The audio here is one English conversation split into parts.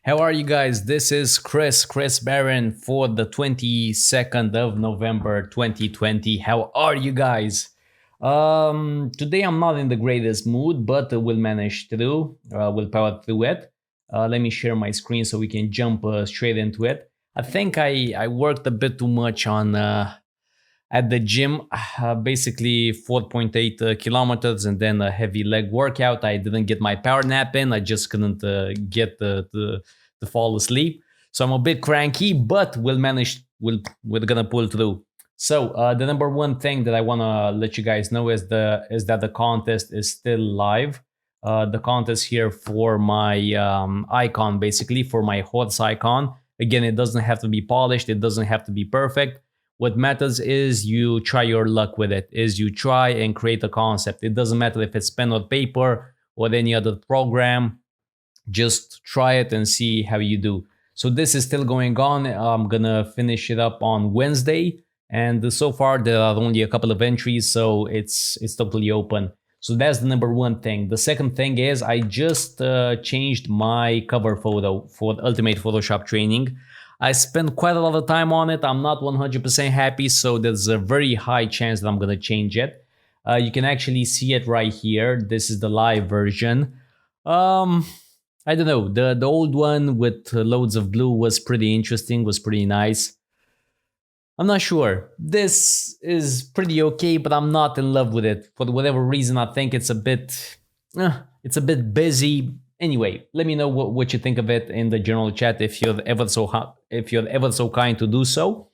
How are you guys? This is Chris Barron for the 22nd of November 2020. How are you guys? Today I'm not in the greatest mood, but we'll manage through. We'll power through it. Let me share my screen so we can jump straight into it. I think I worked a bit too much on at the gym, basically 4.8 kilometers and then a heavy leg workout. I didn't get my power nap in. I just couldn't get to fall asleep. So I'm a bit cranky, but we'll manage. We're gonna pull through. So the number one thing that I wanna let you guys know is that the contest is still live. The contest here for my icon, basically for my horse icon. Again, it doesn't have to be polished. It doesn't have to be perfect. What matters is you try your luck with it, is you try and create a concept. It doesn't matter if it's pen or paper or any other program. Just try it and see how you do. So this is still going on. I'm gonna finish it up on Wednesday, and so far there are only a couple of entries, so it's totally open. So that's the number one thing. The second thing is I just changed my cover photo for the Ultimate Photoshop training. I spent quite a lot of time on it. I'm not 100% happy, so there's a very high chance that I'm gonna change it. You can actually see it right here. This is the live version. I don't know. The old one with loads of blue was pretty interesting, was pretty nice. I'm not sure. This is pretty okay, but I'm not in love with it. For whatever reason, I think it's a bit busy. Anyway, let me know what you think of it in the general chat if you're ever so kind to do so.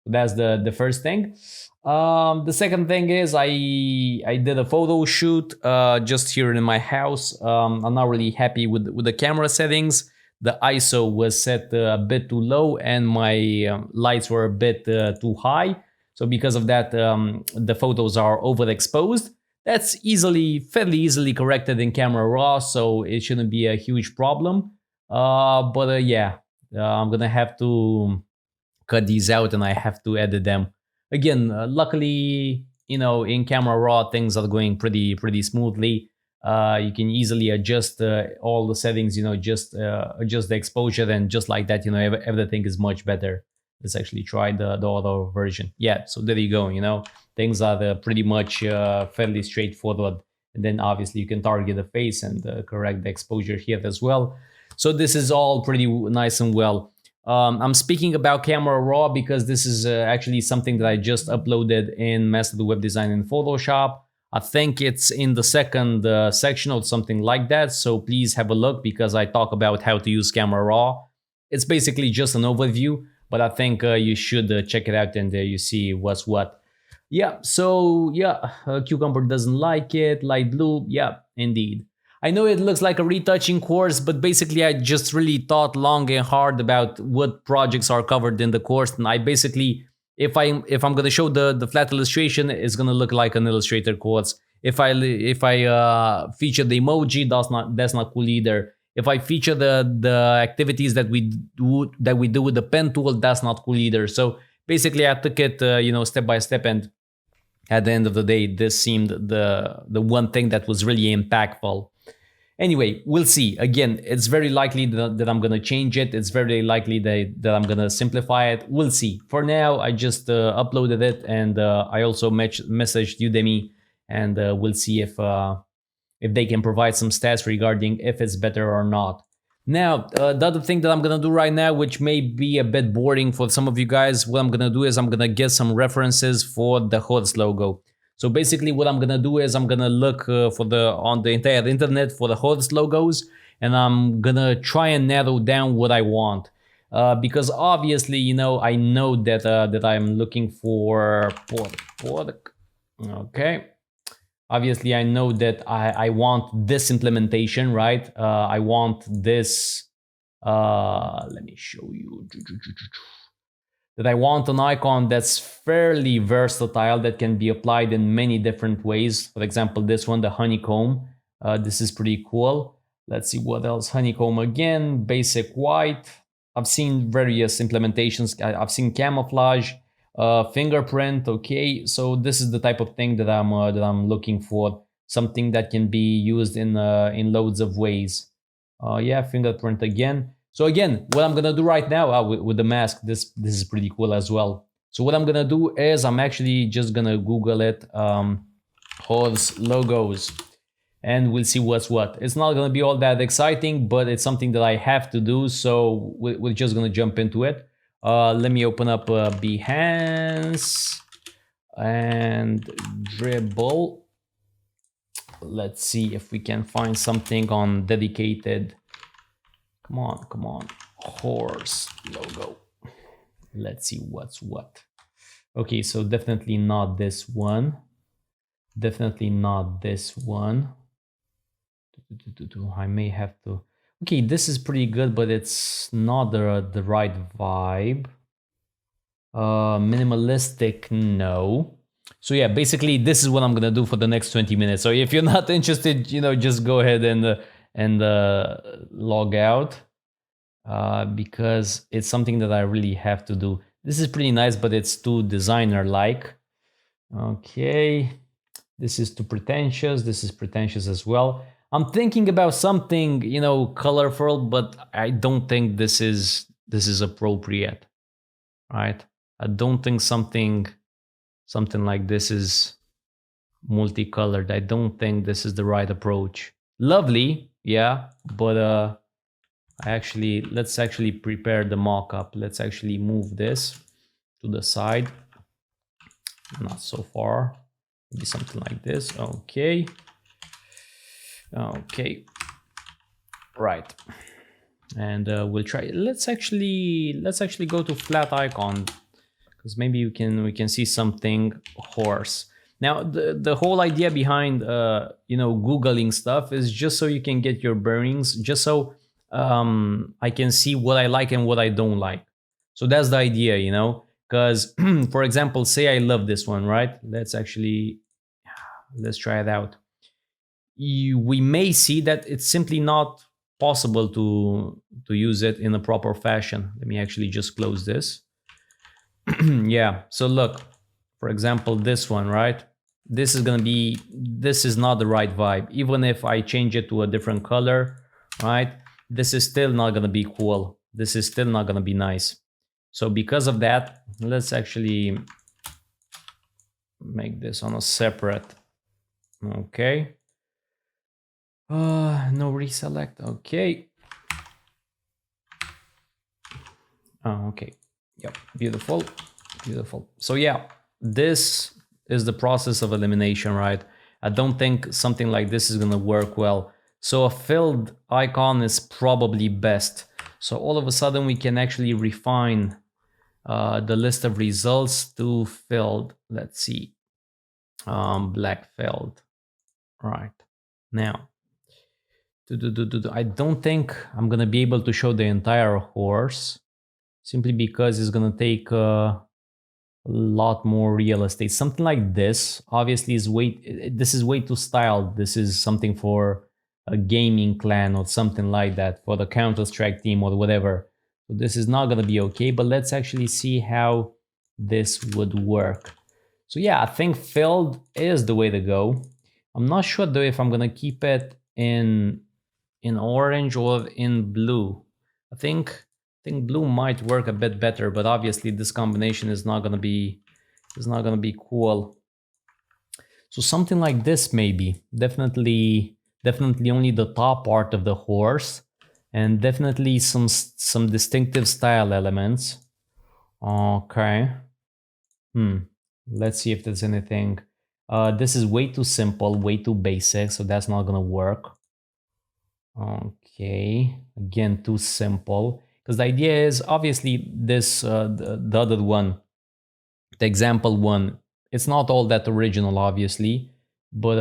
That's the first thing. The second thing is I did a photo shoot just here in my house. I'm not really happy with the camera settings. The ISO was set a bit too low and my lights were a bit too high. So because of that, the photos are overexposed. That's fairly easily corrected in Camera Raw, so it shouldn't be a huge problem. But yeah, I'm gonna have to cut these out and I have to edit them. Again, luckily, in Camera Raw things are going pretty smoothly. You can easily adjust all the settings, just adjust the exposure, and just like that, everything is much better. Let's actually try the other version. Yeah, so there you go. Things are pretty much fairly straightforward. And then obviously you can target the face and correct the exposure here as well. So this is all pretty nice and well. I'm speaking about Camera Raw because this is actually something that I just uploaded in Master Web Design in Photoshop. I think it's in the second section or something like that. So please have a look because I talk about how to use Camera Raw. It's basically just an overview, but I think you should check it out and you see what's what. Yeah, so yeah, Cucumber doesn't like it. Light blue, yeah, indeed. I know it looks like a retouching course, but basically I just really thought long and hard about what projects are covered in the course, and I basically, if I'm gonna show the flat illustration, it's gonna look like an Illustrator course. If I feature the emoji, that's not cool either. If I feature the activities that we do with the pen tool, that's not cool either. So basically, I took it step by step, and at the end of the day, this seemed the one thing that was really impactful. Anyway, we'll see. Again, it's very likely that I'm going to change it. It's very likely that I'm going to simplify it. We'll see. For now, I just uploaded it, and I also messaged Udemy, and we'll see if they can provide some stats regarding if it's better or not. Now, the other thing that I'm going to do right now, which may be a bit boring for some of you guys, what I'm going to do is I'm going to get some references for the HOTS logo. So basically what I'm going to do is I'm going to look on the entire internet for the HOTS logos, and I'm going to try and narrow down what I want. Because obviously, I know that I'm looking for okay. Obviously, I know that I want this implementation, right? I want this. Let me show you. That I want an icon that's fairly versatile, that can be applied in many different ways. For example, this one, the honeycomb. This is pretty cool. Let's see what else. Honeycomb again, basic white. I've seen various implementations. I've seen camouflage. Fingerprint, okay, so this is the type of thing that I'm looking for, something that can be used in loads of ways. Yeah, fingerprint again. So again, what I'm gonna do right now with the mask, this is pretty cool as well. So what I'm gonna do is I'm actually just gonna Google it, horse logos, and we'll see what's what. It's not gonna be all that exciting, but it's something that I have to do, so we're just gonna jump into it. Let me open up Behance and Dribble. Let's see if we can find something on dedicated. Come on, horse logo. Let's see what's what. Okay, so definitely not this one. Definitely not this one. I may have to. Okay, this is pretty good, but it's not the right vibe. Minimalistic, no. So yeah, basically this is what I'm gonna do for the next 20 minutes. So if you're not interested, you know, just go ahead and log out, because it's something that I really have to do. This is pretty nice, but it's too designer-like. Okay, this is too pretentious. This is pretentious as well. I'm thinking about something, you know, colorful, but I don't think this is appropriate, right? I don't think something like this is multicolored. I don't think this is the right approach. Lovely, yeah, but let's actually prepare the mock-up. Let's actually move this to the side. Not so far. Maybe something like this. Okay. Okay. Right. And we'll try. Let's actually go to flat icon, because maybe we can see something horse. Now the whole idea behind you know, Googling stuff is just so you can get your bearings, just so I can see what I like and what I don't like. So that's the idea, you know, because for example, say I love this one, right? Let's try it out. We may see that it's simply not possible to use it in a proper fashion. Let me actually just close this. Yeah, so look, for example, this one, right? This is not the right vibe. Even if I change it to a different color, right? This is still not gonna be cool. This is still not gonna be nice. So because of that, let's actually make this on a separate. Okay. No reselect. Okay. Oh, okay. Yep. Beautiful. Beautiful. So yeah, this is the process of elimination, right? I don't think something like this is gonna work well. So a filled icon is probably best. So all of a sudden we can actually refine the list of results to filled. Let's see. Black filled. Right. Now, I don't think I'm gonna be able to show the entire horse, simply because it's gonna take a lot more real estate. Something like this, obviously, this is way too styled. This is something for a gaming clan or something like that, for the Counter-Strike team or whatever. So this is not gonna be okay, but let's actually see how this would work. So yeah, I think filled is the way to go. I'm not sure though if I'm gonna keep it in orange or in blue. I think blue might work a bit better, but obviously this combination is not gonna be cool. So something like this, maybe. Definitely only the top part of the horse, and definitely some distinctive style elements. Okay. Let's see if there's anything. This is way too simple, way too basic, so that's not gonna work. Okay, again, too simple. Because the idea is, obviously, this the other one, the example one, it's not all that original, obviously, but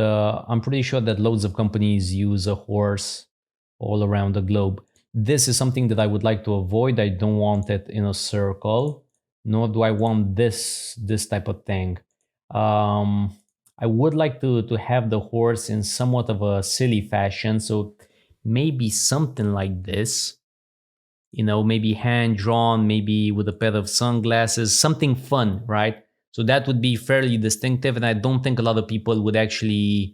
I'm pretty sure that loads of companies use a horse all around the globe. This is something that I would like to avoid. I don't want it in a circle, nor do I want this type of thing. I would like to have the horse in somewhat of a silly fashion, so maybe something like this, you know, maybe hand drawn, maybe with a pair of sunglasses, something fun, right? So that would be fairly distinctive, and I don't think a lot of people would actually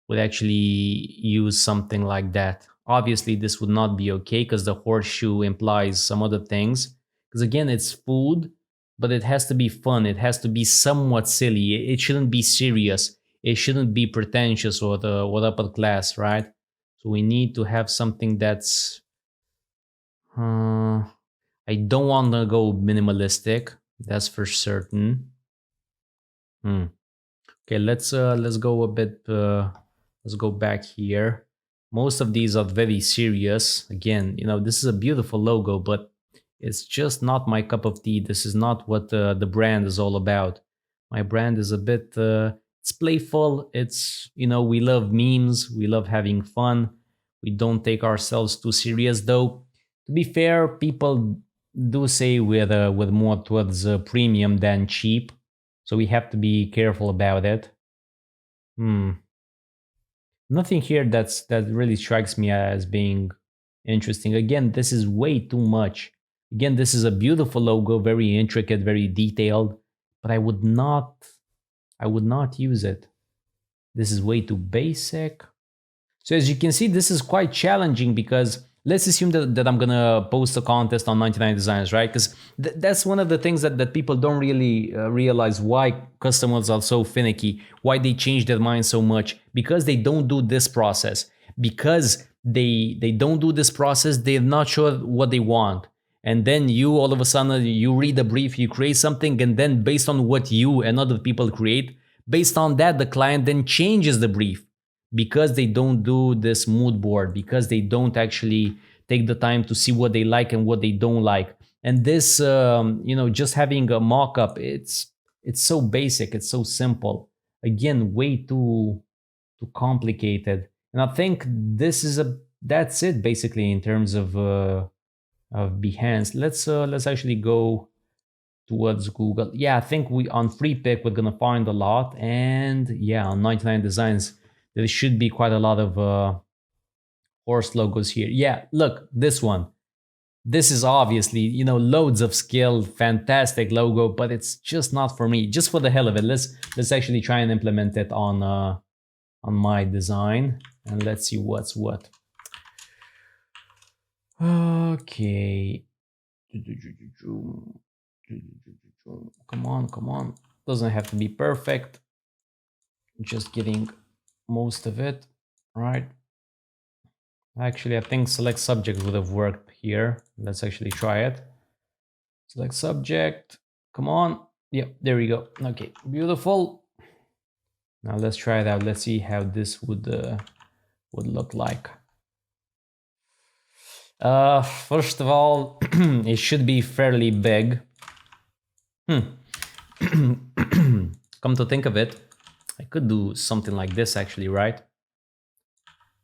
use something like that. Obviously, this would not be okay because the horseshoe implies some other things. Because again, it's food, but it has to be fun. It has to be somewhat silly. It shouldn't be serious. It shouldn't be pretentious or upper class, right? So we need to have something that's. I don't want to go minimalistic. That's for certain. Hmm. Okay, let's go a bit. Let's go back here. Most of these are very serious. Again, this is a beautiful logo, but it's just not my cup of tea. This is not what the brand is all about. My brand is a bit. It's playful. It's we love memes. We love having fun. We don't take ourselves too serious, though. To be fair, people do say with more towards premium than cheap, so we have to be careful about it. Hmm. Nothing here that really strikes me as being interesting. Again, this is way too much. Again, this is a beautiful logo, very intricate, very detailed, but I would not use it. This is way too basic. So as you can see, this is quite challenging because let's assume that I'm gonna post a contest on 99 Designs, right? Because that's one of the things that people don't really realize why customers are so finicky, why they change their mind so much, because they don't do this process. Because they don't do this process, they're not sure what they want. And then you all of a sudden you read a brief, you create something, and then based on what you and other people create, based on that, the client then changes the brief because they don't do this mood board, because they don't actually take the time to see what they like and what they don't like. And this, just having a mock-up, it's so basic, it's so simple. Again, way too complicated. And I think that's it basically in terms of Behance. Let's actually go towards Google. Yeah, I think we on free pick we're gonna find a lot, and yeah, on 99 Designs there should be quite a lot of horse logos here. Yeah, look, this one. This is obviously, loads of skill, fantastic logo, but it's just not for me. Just for the hell of it, let's actually try and implement it on my design, and let's see what's what. Okay. Come on. Doesn't have to be perfect. Just getting most of it, right? Actually, I think select subject would have worked here. Let's actually try it. Select subject. Come on. Yep, there we go. Okay, beautiful. Now let's try it out. Let's see how this would look like. First of all, it should be fairly big. Come to think of it, I could do something like this actually, right?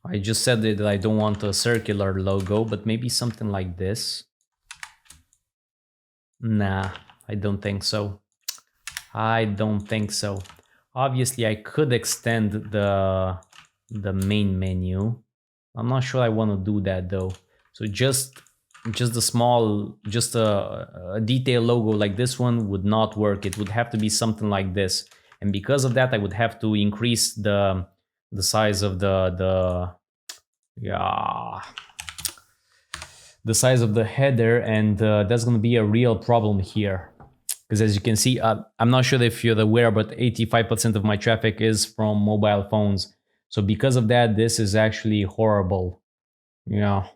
I just said that I don't want a circular logo, but maybe something like this. Nah, I don't think so. I don't think so. Obviously, I could extend the main menu. I'm not sure I want to do that though. So just a small, just a detail logo like this one would not work. It would have to be something like this. And because of that, I would have to increase the size of the size of the header, and that's going to be a real problem here. Because as you can see, I'm not sure if you're aware, but 85% of my traffic is from mobile phones. So because of that, this is actually horrible. Yeah.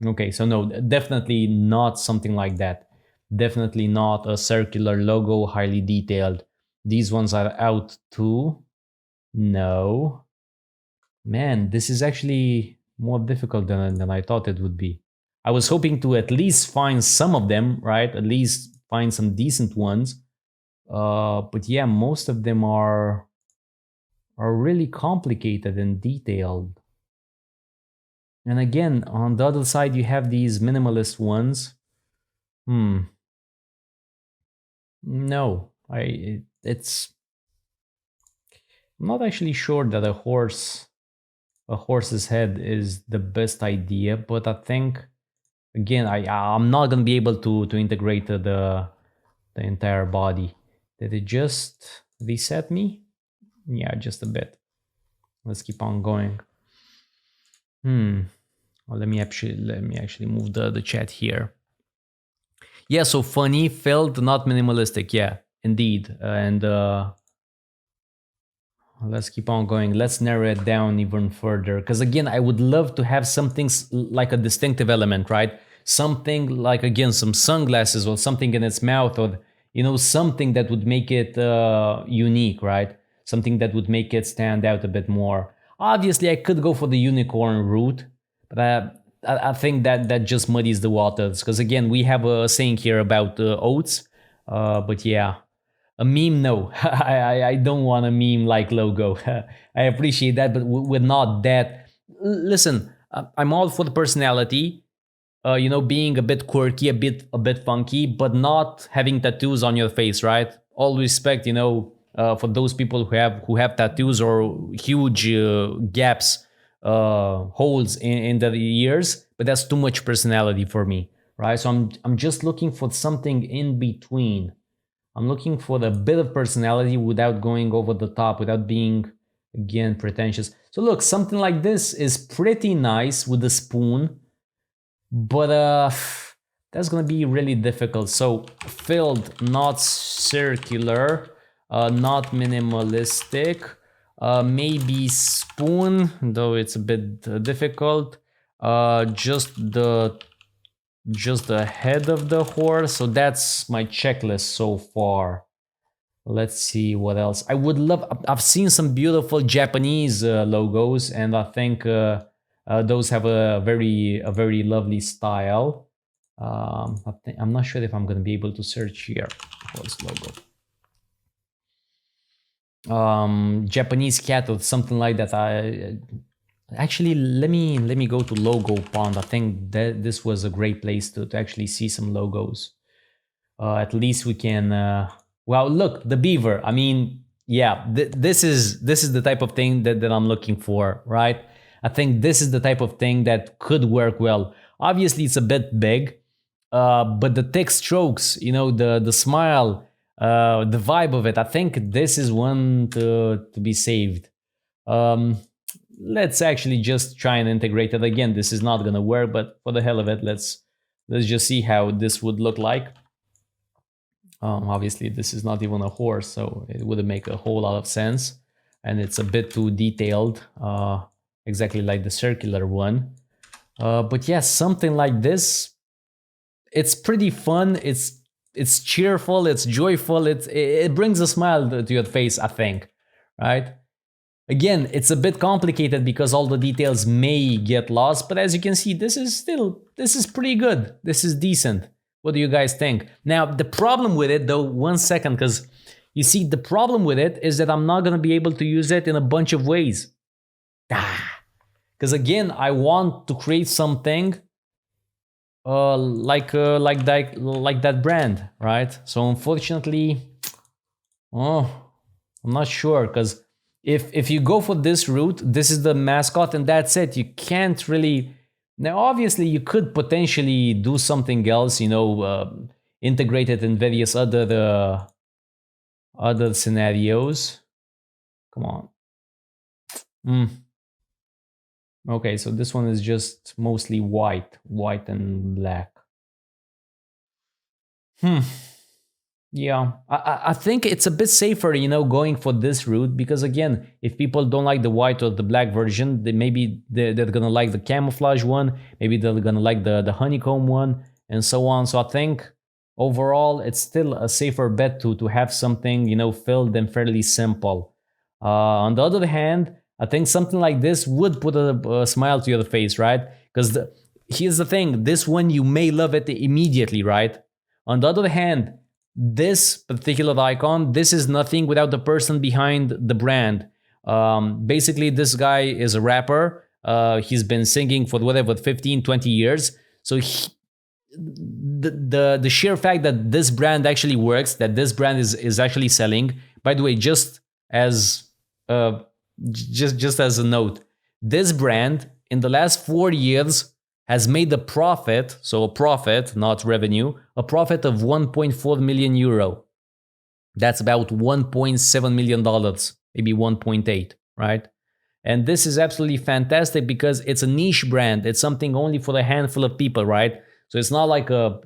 Okay, so no, definitely not something like that. Definitely not a circular logo, highly detailed. These ones are out too. No. Man, this is actually more difficult than I thought it would be. I was hoping to at least find some of them, right? At least find some decent ones. But yeah, most of them are really complicated and detailed. And again, on the other side, you have these minimalist ones. No, it's. I'm not actually sure that a horse's head is the best idea, but I think again, I'm not gonna be able to integrate the entire body. Did it just reset me? Yeah, just a bit. Let's keep on going. Oh, let me actually move the chat here. Yeah, so funny, filled, not minimalistic. Yeah, indeed. And let's keep on going. Let's narrow it down even further. Because again, I would love to have something like a distinctive element, right? Something like, again, some sunglasses or something in its mouth, or, something that would make it unique, right? Something that would make it stand out a bit more. Obviously, I could go for the unicorn route, but I think that just muddies the waters. Because again, we have a saying here about oats. But yeah, a meme, no. I don't want a meme-like logo. I appreciate that, but we're not that. Listen, I'm all for the personality, being a bit quirky, a bit funky, but not having tattoos on your face, right? All respect, for those people who have tattoos or huge gaps, holes in the ears, but that's too much personality for me, right? So I'm just looking for something in between. I'm looking for a bit of personality without going over the top, without being, again, pretentious. So look, something like this is pretty nice with the spoon, but that's gonna be really difficult. So filled, not circular, not minimalistic, maybe spoon, though it's a bit difficult. Just the head of the horse. So that's my checklist so far. Let's see what else. I would love. I've seen some beautiful Japanese logos, and I think those have a very lovely style. I'm not sure if I'm going to be able to search here. Horse logo. Japanese cat or something like that. Actually, let me go to Logo Pond. I think that this was a great place to actually see some logos. At least we can. Well, look, the beaver. I mean, yeah, this is the type of thing that I'm looking for, right? I think this is the type of thing that could work well. Obviously, it's a bit big, but the thick strokes, the smile, the vibe of it. I think this is one to be saved. Let's actually just try and integrate it again. This is not gonna work, but for the hell of it, let's just see how this would look like. Obviously, this is not even a horse, so it wouldn't make a whole lot of sense, and it's a bit too detailed, exactly like the circular one. But yeah, something like this. It's pretty fun. It's cheerful. It's joyful. It brings a smile to your face, I think, right? Again, it's a bit complicated because all the details may get lost, but as you can see, this is pretty good. This is decent. What do you guys think? Now, the problem with it, though, one second, because you see, the problem with it is that I'm not going to be able to use it in a bunch of ways. Because again, I want to create something like that brand, right? So unfortunately, I'm not sure, because if you go for this route, this is the mascot and that's it. You can't really. Now, obviously, you could potentially do something else, integrate it in various other scenarios. Come on. Okay, so this one is just mostly white and black. Yeah, I think it's a bit safer, going for this route, because again, if people don't like the white or the black version, they're gonna like the camouflage one, maybe they're gonna like the honeycomb one, and so on. So I think overall, it's still a safer bet to have something, filled and fairly simple. On the other hand, I think something like this would put a smile to your face, right? Because here's the thing, this one you may love it immediately, right? On the other hand, this particular icon, this is nothing without the person behind the brand. Basically, this guy is a rapper. He's been singing for whatever, 15, 20 years. So the sheer fact that this brand actually works, that this brand is actually selling, by the way, just as a note, this brand in the last 4 years has made a profit, so a profit, not revenue, a profit of 1.4 million euro. That's about $1.7 million, maybe 1.8, right? And this is absolutely fantastic because it's a niche brand. It's something only for a handful of people, right? So it's not like a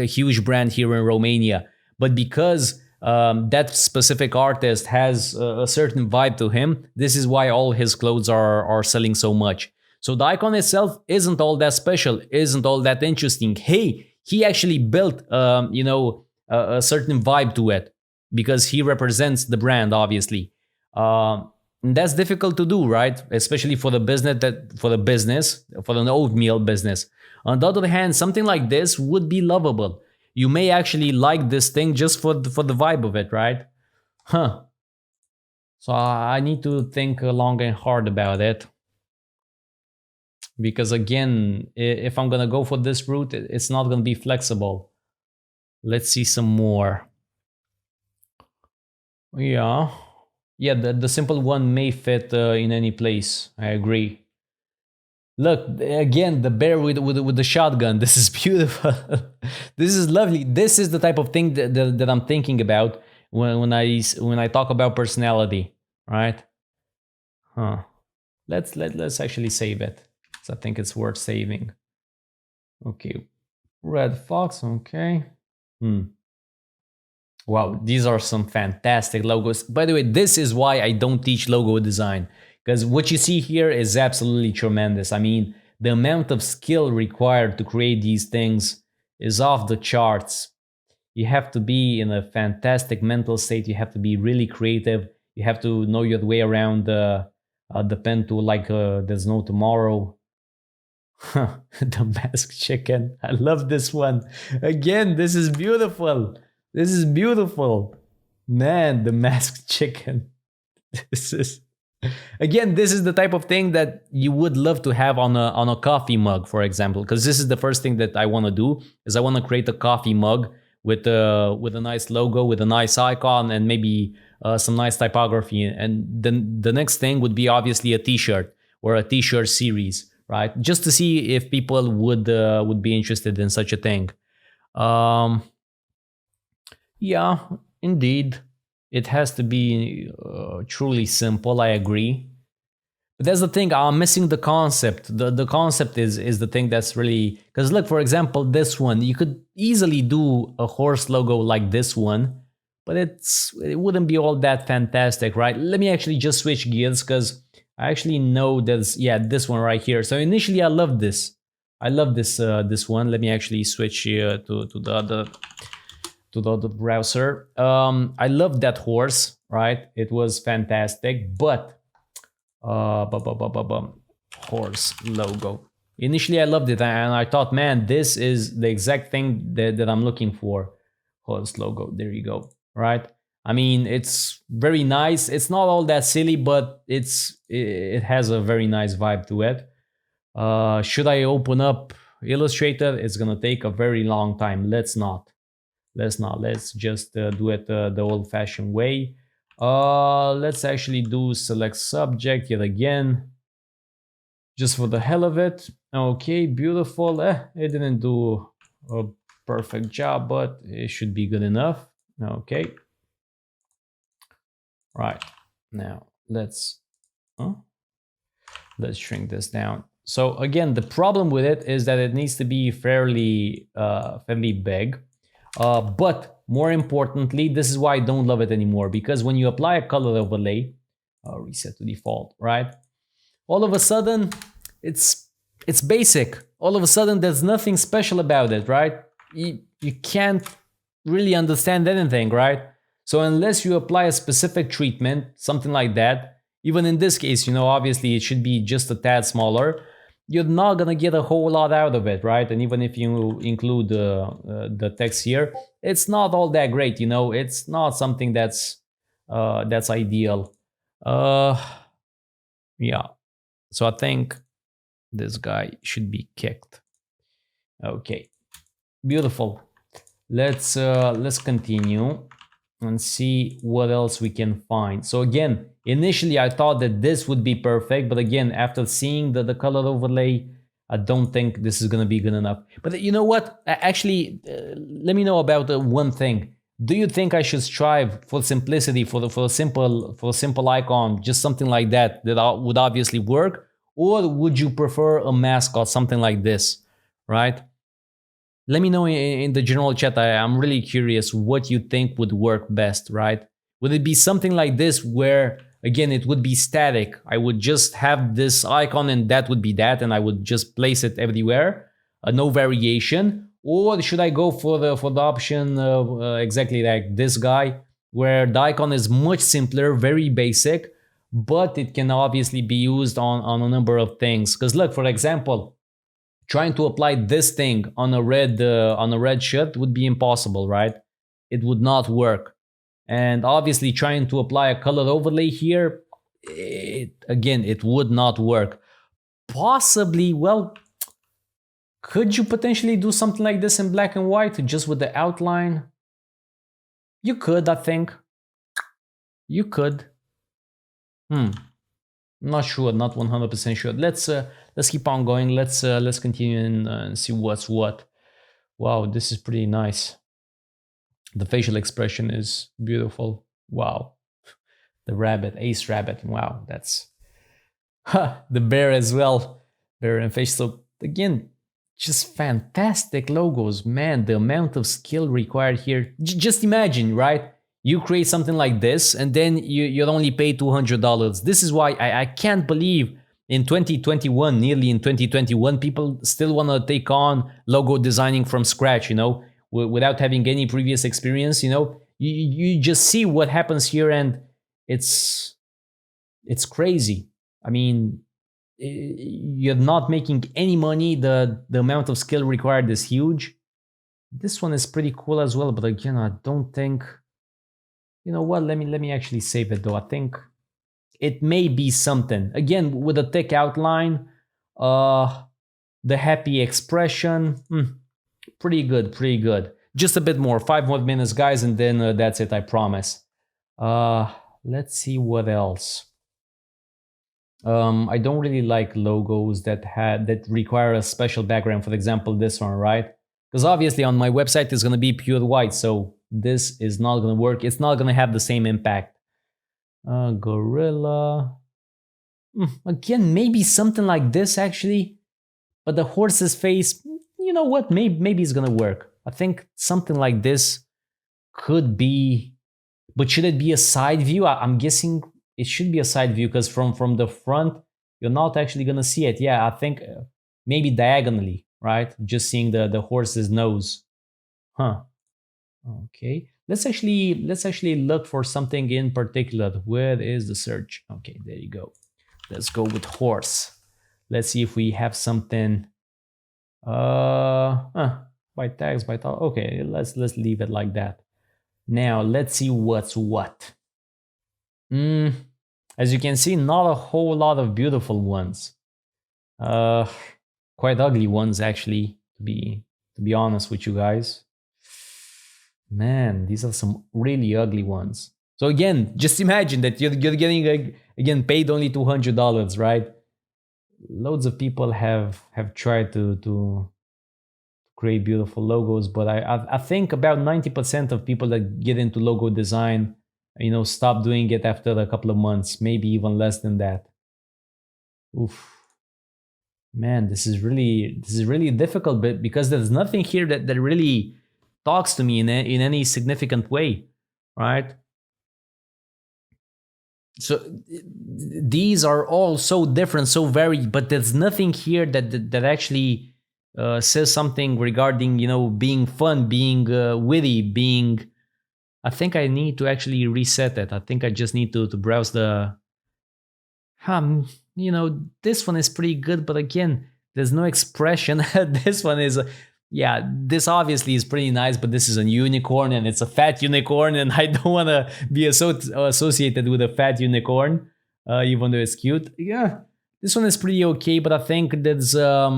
huge brand here in Romania. But because that specific artist has a certain vibe to him, this is why all his clothes are selling so much. So the icon itself isn't all that special, isn't all that interesting. Hey, he actually built, a certain vibe to it because he represents the brand, obviously. And that's difficult to do, right? Especially for the business, for an oatmeal business. On the other hand, something like this would be lovable. You may actually like this thing just for the vibe of it, right? Huh. So I need to think long and hard about it. Because again, if I'm gonna go for this route, it's not gonna be flexible. Let's see some more. Yeah. Yeah, the simple one may fit in any place. I agree. Look, again, the bear with the shotgun. This is beautiful. This is lovely. This is the type of thing that I'm thinking about when I talk about personality, right? Huh. Let's actually save it. So I think it's worth saving. Okay. Red Fox, okay. Wow, these are some fantastic logos. By the way, this is why I don't teach logo design. Because what you see here is absolutely tremendous. I mean, the amount of skill required to create these things is off the charts. You have to be in a fantastic mental state. You have to be really creative. You have to know your way around the pen tool like there's no tomorrow. The masked chicken. I love this one. Again, this is beautiful. This is beautiful. Man, the masked chicken. This is... Again, this is the type of thing that you would love to have on a coffee mug, for example, because this is the first thing that I want to do is I want to create a coffee mug with a nice logo, with a nice icon, and maybe some nice typography. And then the next thing would be obviously a T-shirt or a T-shirt series, right? Just to see if people would be interested in such a thing. Yeah, indeed. It has to be truly simple, I agree. But that's the thing, I'm missing the concept. The concept is the thing that's really... Because look, for example, this one, you could easily do a horse logo like this one, but it wouldn't be all that fantastic, right? Let me actually just switch gears because I actually know there's... Yeah, this one right here. So initially I love this. I love this one. Let me actually switch here to the other... to the browser. I love that horse, right? It was fantastic, but horse logo. Initially, I loved it, and I thought, man, this is the exact thing that I'm looking for. Horse logo. There you go. Right? I mean, it's very nice. It's not all that silly, but it has a very nice vibe to it. Should I open up Illustrator? It's gonna take a very long time. Let's not. Let's just do it the old-fashioned way. Let's actually do select subject yet again, just for the hell of it. Okay, beautiful. It didn't do a perfect job, but it should be good enough. Okay. Right, now let's shrink this down. So again, the problem with it is that it needs to be fairly big. But more importantly, this is why I don't love it anymore, because when you apply a color overlay, reset to default, right? All of a sudden, it's basic. All of a sudden, there's nothing special about it, right? You can't really understand anything, right? So unless you apply a specific treatment, something like that, even in this case, obviously it should be just a tad smaller, you're not gonna get a whole lot out of it, right? And even if you include the text here, it's not all that great, It's not something that's ideal. Yeah. So I think this guy should be kicked. Okay, beautiful. Let's continue and see what else we can find. So again, initially I thought that this would be perfect, but again, after seeing the color overlay, I don't think this is gonna be good enough. But you know what? Actually, let me know about one thing. Do you think I should strive for simplicity, for a simple icon, just something like that would obviously work, or would you prefer a mascot, something like this, right? Let me know in the general chat. I'm really curious what you think would work best, right? Would it be something like this where, again, it would be static? I would just have this icon and that would be that, and I would just place it everywhere, no variation. Or should I go for the option exactly like this guy, where the icon is much simpler, very basic, but it can obviously be used on a number of things. Because look, for example, trying to apply this thing on a red shirt would be impossible, right? It would not work. And obviously trying to apply a color overlay here, it would not work. Possibly, well, could you potentially do something like this in black and white, just with the outline? You could, I think. You could. Not sure, not 100% sure. Let's keep on going. Let's continue and see what's what. Wow, this is pretty nice. The facial expression is beautiful. Wow. The rabbit, Ace Rabbit. Wow, that's the bear as well. Bear and face. So again, just fantastic logos, man. The amount of skill required here. Just imagine, right? You create something like this, and then you'd only pay $200. This is why I can't believe in 2021, nearly in 2021, people still want to take on logo designing from scratch, without having any previous experience. You just see what happens here, and it's crazy. I mean, you're not making any money. The amount of skill required is huge. This one is pretty cool as well, but again, I don't think. You know what? Let me actually save it though. I think it may be something. Again, with a thick outline, the happy expression, pretty good, pretty good. Just a bit more, 5 more minutes, guys, and then that's it. I promise. Let's see what else. I don't really like logos that require a special background. For example, this one, right? Because obviously on my website it's gonna be pure white, so this is not gonna work. It's not gonna have the same impact. Gorilla. Again, maybe something like this actually, but the horse's face. You know what? Maybe it's gonna work. I think something like this could be. But should it be a side view? I'm guessing it should be a side view because from the front you're not actually gonna see it. Yeah, I think maybe diagonally, right? Just seeing the horse's nose. Huh. Okay. Let's actually look for something in particular. Where is the search? Okay, there you go. Let's go with horse. Let's see if we have something. By tags, by top. Okay, let's leave it like that. Now let's see what's what. As you can see, not a whole lot of beautiful ones. Quite ugly ones actually, to be honest with you guys. Man, these are some really ugly ones. So again, just imagine that you're getting again paid only $200, right? Loads of people have tried to create beautiful logos, but I think about 90% of people that get into logo design, stop doing it after a couple of months, maybe even less than that. Oof. Man, this is really difficult, but because there's nothing here that really talks to me in any significant way, right? So these are all so different, so varied, but there's nothing here that actually says something regarding being fun, being witty, being. I think I need to actually reset it. I think I just need to browse the. This one is pretty good, but again, there's no expression. This one is. Yeah, this obviously is pretty nice, but this is a unicorn and it's a fat unicorn, and I don't want to be associated with a fat unicorn, even though it's cute. Yeah, this one is pretty okay, but I think there's a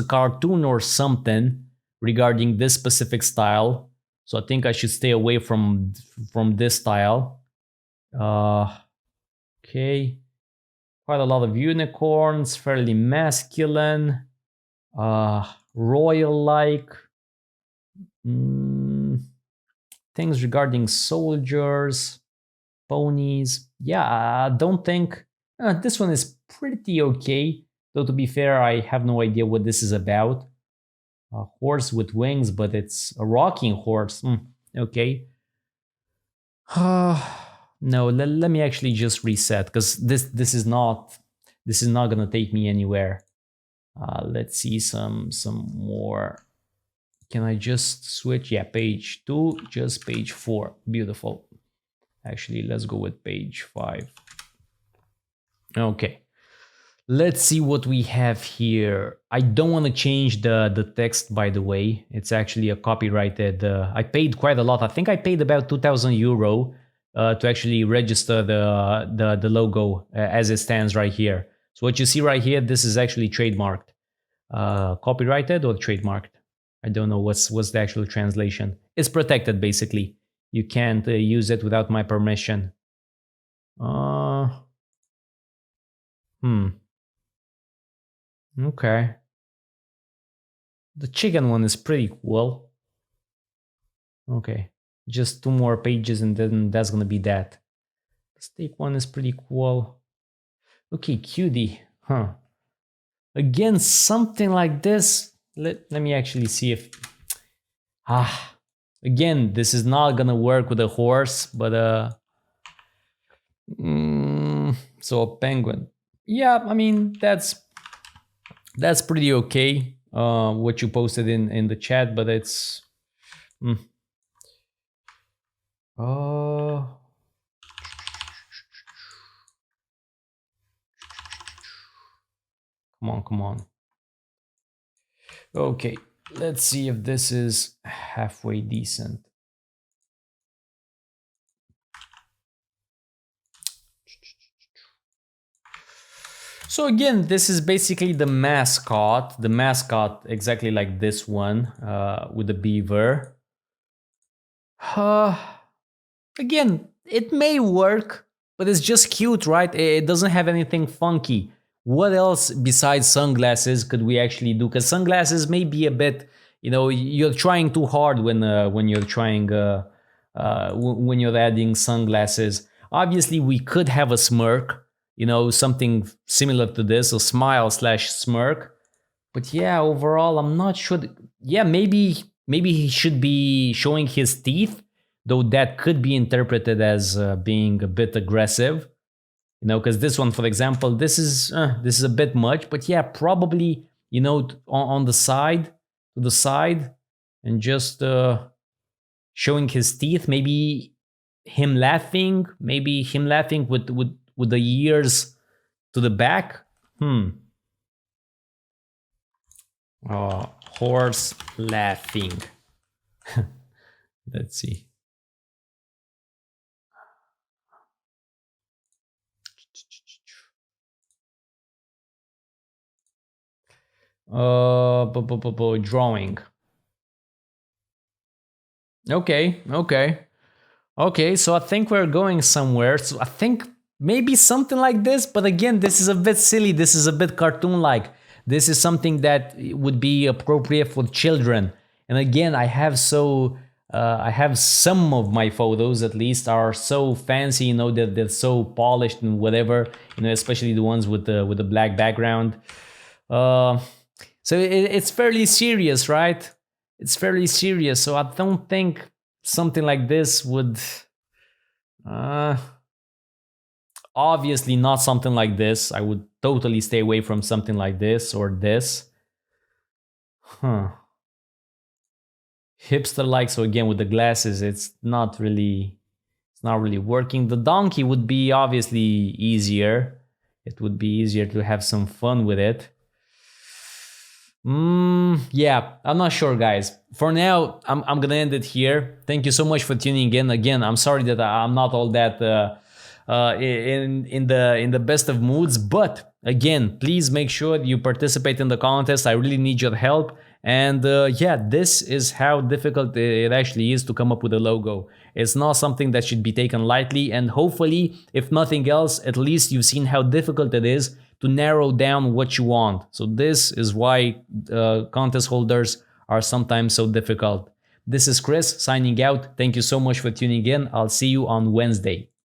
cartoon or something regarding this specific style, so I think I should stay away from this style. Okay, quite a lot of unicorns, fairly masculine. Royal-like. things regarding soldiers, ponies. Yeah, I don't think this one is pretty okay. Though to be fair, I have no idea what this is about. A horse with wings, but it's a rocking horse. Okay. No, let me actually just reset because this is not gonna take me anywhere. Let's see some more. Can I just switch? Yeah, page 2, just page 4. Beautiful. Actually, let's go with page 5. Okay. Let's see what we have here. I don't want to change the text, by the way. It's actually a copyrighted. I paid quite a lot. I think I paid about 2,000 euro to actually register the logo as it stands right here. So what you see right here, this is actually trademarked. Copyrighted or trademarked? I don't know what's the actual translation. It's protected, basically. You can't use it without my permission. Okay. The chicken one is pretty cool. Okay. Just 2 more pages and then that's gonna be that. The steak one is pretty cool. Okay, cutie. Huh. Again, something like this. Let me actually see if... Again, this is not gonna work with a horse, but so a penguin. Yeah, I mean that's pretty okay. What you posted in the chat, but it's come on. Okay, let's see if this is halfway decent. So again, this is basically the mascot exactly like this one, with the beaver. Again, it may work, but it's just cute, right? It doesn't have anything funky. What else besides sunglasses could we actually do? Because sunglasses may be a bit, you're trying too hard when you're trying when you're adding sunglasses. Obviously, we could have a smirk, something similar to this, a smile/smirk. But yeah, overall, I'm not sure. Yeah, maybe he should be showing his teeth, though that could be interpreted as being a bit aggressive. Because this one, for example, this is a bit much. But yeah, probably on the side, to the side, and just showing his teeth. Maybe him laughing. Maybe him laughing with the ears to the back. Horse laughing. Let's see. Drawing. Okay, so I think we're going somewhere. So I think maybe something like this, but again, this is a bit silly. This is a bit cartoon-like. This is something that would be appropriate for children. And again, I have some of my photos, at least, are so fancy, that they're so polished and whatever, especially the ones with the black background. So it's fairly serious, right? It's fairly serious. So I don't think something like this would... obviously not something like this. I would totally stay away from something like this or this. Hipster-like, so again, with the glasses, it's not really working. The donkey would be obviously easier. It would be easier to have some fun with it. Yeah, I'm not sure, guys. For now, I'm gonna end it here. Thank you so much for tuning in. Again, I'm sorry that I'm not all that in the best of moods, but again, please make sure you participate in the contest. I really need your help. And yeah, this is how difficult it actually is to come up with a logo. It's not something that should be taken lightly, and hopefully, if nothing else, at least you've seen how difficult it is to narrow down what you want. So this is why contest holders are sometimes so difficult. This is Chris signing out. Thank you so much for tuning in. I'll see you on Wednesday.